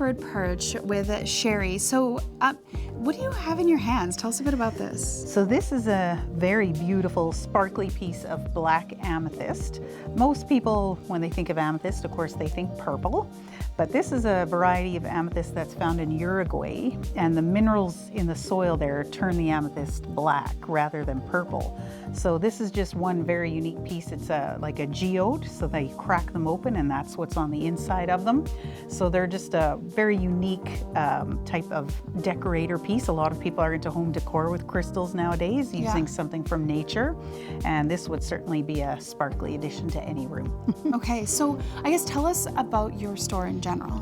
Preferred Perch with Sherry. So what do you have in your hands? Tell us a bit about this. So this is a very beautiful, sparkly piece of black amethyst. Most people, when they think of amethyst, of course, they think purple. But this is a variety of amethyst that's found in Uruguay, and the minerals in the soil there turn the amethyst black rather than purple. So this is just one very unique piece. It's like a geode, so they crack them open and that's what's on the inside of them. So they're just a very unique type of decorator piece. A lot of people are into home decor with crystals nowadays, using something from nature, and this would certainly be a sparkly addition to any room. Okay, so I guess tell us about your store in general.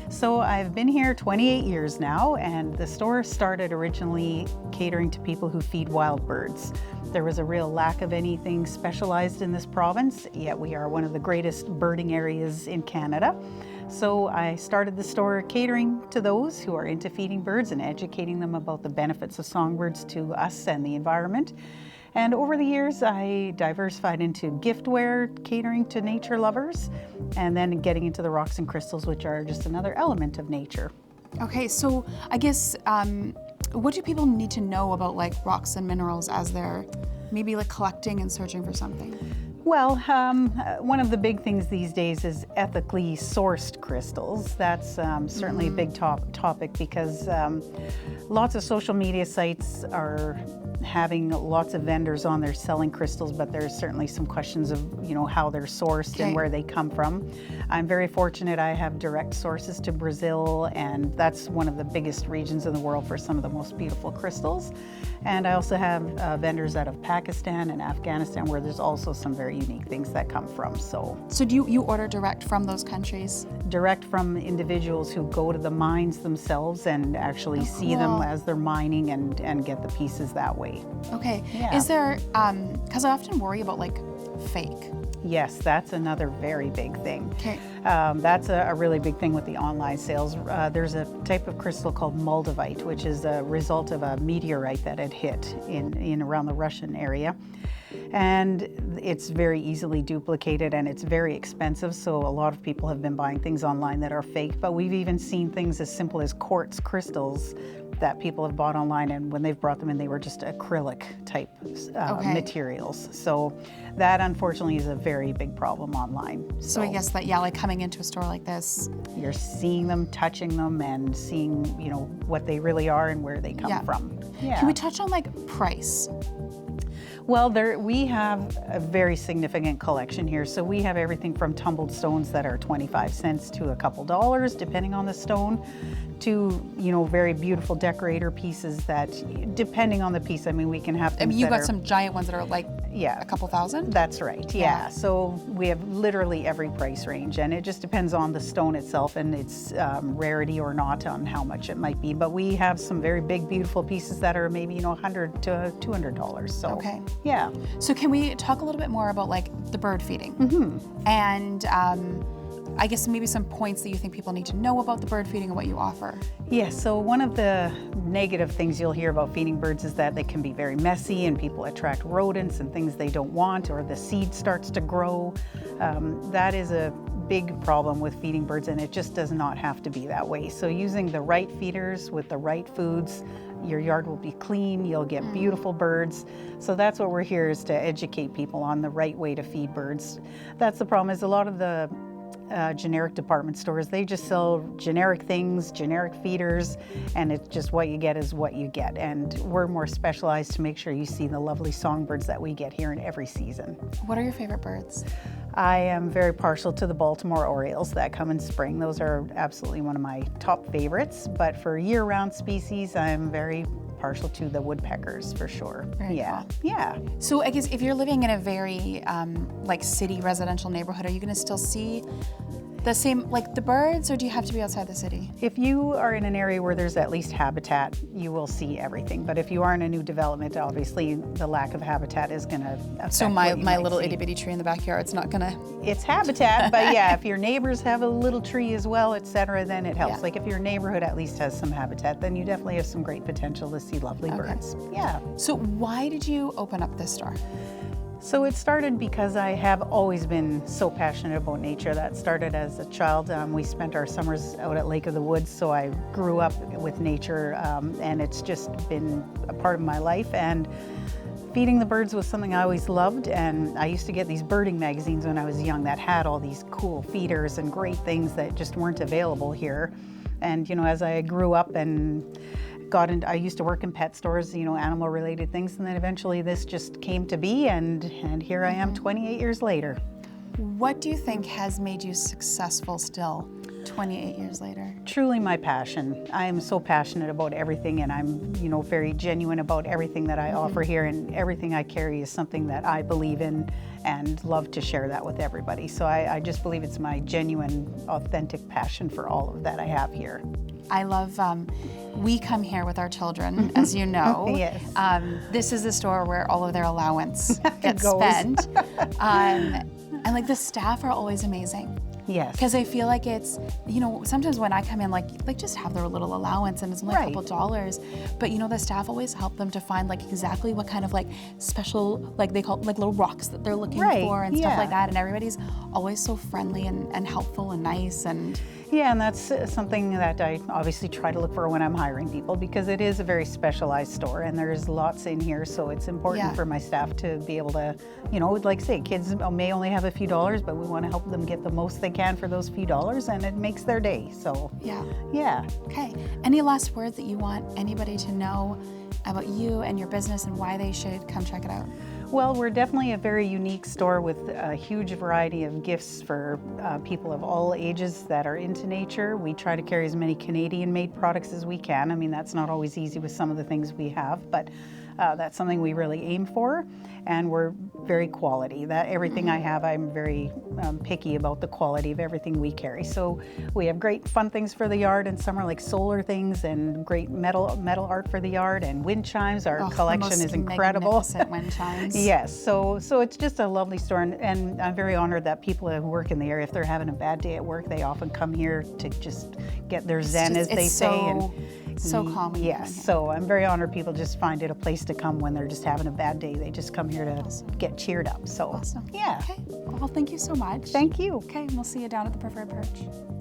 So I've been here 28 years now, and the store started originally catering to people who feed wild birds. There was a real lack of anything specialized in this province, yet we are one of the greatest birding areas in Canada. So I started the store catering to those who are into feeding birds and educating them about the benefits of songbirds to us and the environment. And over the years, I diversified into giftware, catering to nature lovers, and then getting into the rocks and crystals, which are just another element of nature. Okay, so I guess, what do people need to know about like rocks and minerals as they're maybe like collecting and searching for something? Well, one of the big things these days is ethically sourced crystals. That's certainly a big topic because lots of social media sites are having lots of vendors on there selling crystals, but there's certainly some questions of, you know, how they're sourced and where they come from. I'm very fortunate I have direct sources to Brazil, and that's one of the biggest regions in the world for some of the most beautiful crystals. And I also have vendors out of Pakistan and Afghanistan where there's also some very unique things that come from. So do you order direct from those countries? Direct from individuals who go to the mines themselves and actually see them as they're mining and get the pieces that way. Okay. Yeah. Is there, because I often worry about like fake. Yes, that's another very big thing. Okay. That's a really big thing with the online sales. There's a type of crystal called moldavite, which is a result of a meteorite that had hit in around the Russian area. And it's very easily duplicated and it's very expensive, so a lot of people have been buying things online that are fake, but we've even seen things as simple as quartz crystals that people have bought online, and when they've brought them in, they were just acrylic type materials. So that unfortunately is a very big problem online. So I guess that, like coming into a store like this, you're seeing them, touching them, and seeing, you know, what they really are and where they come from. Yeah. Can we touch on like price? Well, we have a very significant collection here. So we have everything from tumbled stones that are 25 cents to a couple dollars, depending on the stone, to, you know, very beautiful decorator pieces that, depending on the piece, I mean, we can have things. I mean, you got some giant ones that are like a couple thousand? That's right, yeah. So we have literally every price range, and it just depends on the stone itself and its rarity or not on how much it might be. But we have some very big, beautiful pieces that are maybe, you know, $100 to $200. So, yeah. So can we talk a little bit more about like the bird feeding? And I guess maybe some points that you think people need to know about the bird feeding and what you offer. Yeah, so one of the negative things you'll hear about feeding birds is that they can be very messy and people attract rodents and things they don't want, or the seed starts to grow. That is a big problem with feeding birds, and it just does not have to be that way. So using the right feeders with the right foods, your yard will be clean, you'll get beautiful birds. So that's what we're here, is to educate people on the right way to feed birds. That's the problem, is a lot of the generic department stores, they just sell generic things, generic feeders, and it's just what you get is what you get. And we're more specialized to make sure you see the lovely songbirds that we get here in every season. What are your favorite birds? I am very partial to the Baltimore Orioles that come in spring. Those are absolutely one of my top favorites. But for year-round species, I'm very partial to the woodpeckers for sure. Very cool. Yeah. So I guess if you're living in a very like city residential neighborhood, are you going to still see the same, like the birds, or do you have to be outside the city? If you are in an area where there's at least habitat, you will see everything. But if you are in a new development, obviously the lack of habitat is going to affect. So my little itty bitty tree in the backyard's not going to. It's habitat, but yeah, if your neighbors have a little tree as well, etc., then it helps. Like if your neighborhood at least has some habitat, then you definitely have some great potential to see lovely birds. Yeah. So why did you open up this store? So it started because I have always been so passionate about nature. That started as a child. We spent our summers out at Lake of the Woods, so I grew up with nature, and it's just been a part of my life. And feeding the birds was something I always loved, and I used to get these birding magazines when I was young that had all these cool feeders and great things that just weren't available here. And you know, as I grew up and got into, I used to work in pet stores, you know, animal related things, and then eventually this just came to be, and here I am 28 years later. What do you think has made you successful still 28 years later? Truly my passion. I am so passionate about everything, and I'm, you know, very genuine about everything that I offer here, and everything I carry is something that I believe in and love to share that with everybody. So I just believe it's my genuine, authentic passion for all of that I have here. I love, we come here with our children, as you know. Yes. This is the store where all of their allowance gets goes. spent. And like the staff are always amazing. Yes. Because I feel like it's, you know, sometimes when I come in, like just have their little allowance and it's only a couple dollars, but you know, the staff always help them to find like exactly what kind of like special, like they call like little rocks that they're looking for and stuff like that. And everybody's always so friendly and helpful and nice. And yeah, and that's something that I obviously try to look for when I'm hiring people, because it is a very specialized store and there's lots in here. So it's important for my staff to be able to, you know, like say, kids may only have a few dollars, but we want to help them get the most they can for those few dollars, and it makes their day. So yeah. Okay. Any last words that you want anybody to know about you and your business and why they should come check it out? Well, we're definitely a very unique store with a huge variety of gifts for people of all ages that are into nature. We try to carry as many Canadian-made products as we can. I mean, that's not always easy with some of the things we have, but that's something we really aim for, and we're very quality. That everything I have, I'm very picky about the quality of everything we carry. So we have great fun things for the yard in summer, like solar things, and great metal art for the yard, and wind chimes. Our collection is incredible. Magnificent wind chimes. Yes, so it's just a lovely store, and I'm very honored that people who work in the area, if they're having a bad day at work, they often come here to just get their zen, as they say. So calming. Yes, so I'm very honored people just find it a place to come when they're just having a bad day. They just come here to get cheered up. So awesome. Yeah. Okay. Well, thank you so much. Thank you. Okay, we'll see you down at the Preferred Perch.